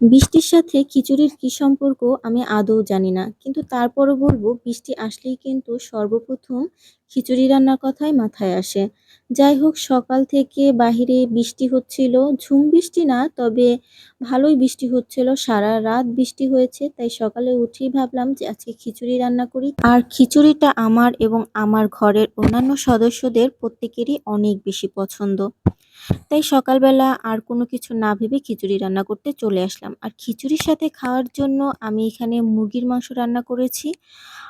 বৃষ্টির সাথে খিচুড়ির কি সম্পর্ক আমি আদৌ জানি না। কিন্তু তারপরও বলব বৃষ্টি আসলেই কিন্তু সর্বপ্রথম খিচুড়ি রান্নার কথাই মাথায় আসে। যাই হোক সকাল থেকে বাহিরে বৃষ্টি হচ্ছিল, ঝুম বৃষ্টি না তবে ভালোই বৃষ্টি হচ্ছিল। সারা রাত বৃষ্টি হয়েছে তাই সকালে উঠেই ভাবলাম যে আজকে খিচুড়ি রান্না করি। আর খিচুড়িটা আমার এবং আমার ঘরের অন্যান্য সদস্যদের প্রত্যেকেরই অনেক বেশি পছন্দ। তাই সকালবেলা আর কোনো কিছু না ভেবে খিচুড়ি রান্না করতে চলে আসলাম। আর খিচুড়ির সাথে খাওয়ার জন্য আমি এখানে মুরগির মাংস রান্না করেছি।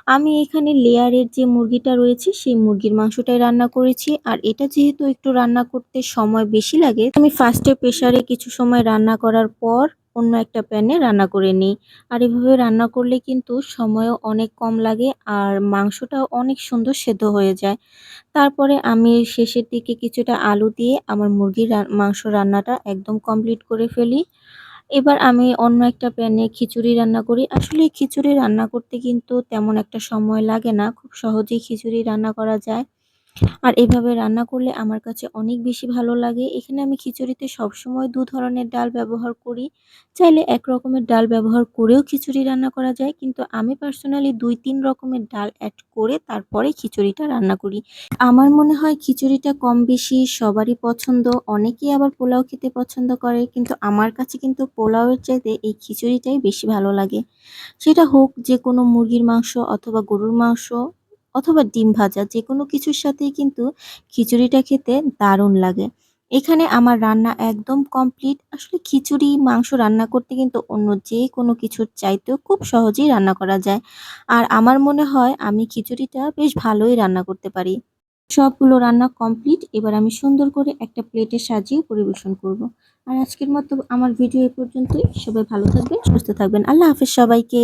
আমি এখানে লেয়ারের যে মুরগিটা রয়েছে সেই মুরগির মাংসটাই রান্না করেছি। আর এটা যেহেতু একটু রান্না করতে সময় বেশি লাগে, আমি ফার্স্টে প্রেসারে কিছু সময় রান্না করার পর অন্য একটা প্যানে রান্না করে নিই। আর এভাবে রান্না করলে কিন্তু সময়ও অনেক কম লাগে আর মাংসটাও অনেক সুন্দর সেদ্ধ হয়ে যায়। তারপরে আমি শেষের দিকে কিছুটা আলু দিয়ে আমার মুরগির মাংস রান্নাটা একদম কমপ্লিট করে ফেলি। এবার আমি অন্য একটা প্যানে খিচুড়ি রান্না করি। আসলে খিচুড়ি রান্না করতে কিন্তু তেমন একটা সময় লাগে না। খুব সহজেই খিচুড়ি রান্না করা যায়। আর এভাবে রান্না করলে আমার কাছে অনেক বেশি ভালো লাগে। এখানে আমি খিচুড়িতে সবসময় ২ ধরনের ডাল ব্যবহার করি। চাইলে ১ রকমের ডাল ব্যবহার করেও খিচুড়ি রান্না করা যায়। কিন্তু আমি পার্সোনালি ২-৩ রকমের ডাল এড করে তারপরে খিচুড়িটা রান্না করি। আমার মনে হয় খিচুড়িটা কম বেশি সবারই পছন্দ। অনেকেই আবার পোলাও খেতে পছন্দ করে। কিন্তু আমার কাছে কিন্তু পোলাওয়ের চাইতে এই খিচুড়িটাই বেশি ভালো লাগে। সেটা হোক যেকোনো মুরগির মাংস অথবা গরুর মাংস অথবা ডিম ভাজা যেকোনো কিছুর সাথেই কিন্তু খিচুড়িটা খেতে দারুণ লাগে। এখানে আমার রান্না একদম কমপ্লিট। আসলে খিচুড়ি, মাংস রান্না করতে কিন্তু অন্য যেকোনো কিছুর চাইতেও খুব সহজেই রান্না করা যায়। আর আমার মনে হয় আমি খিচুড়িটা বেশ ভালোই রান্না করতে পারি। সবগুলো রান্না কমপ্লিট। এবার আমি সুন্দর করে একটা প্লেটে সাজিয়ে পরিবেশন করব। আর আজকের মতো আমার ভিডিও এ পর্যন্তই। সবাই ভালো থাকবেন, সুস্থ থাকবেন। আল্লাহ হাফেজ সবাইকে।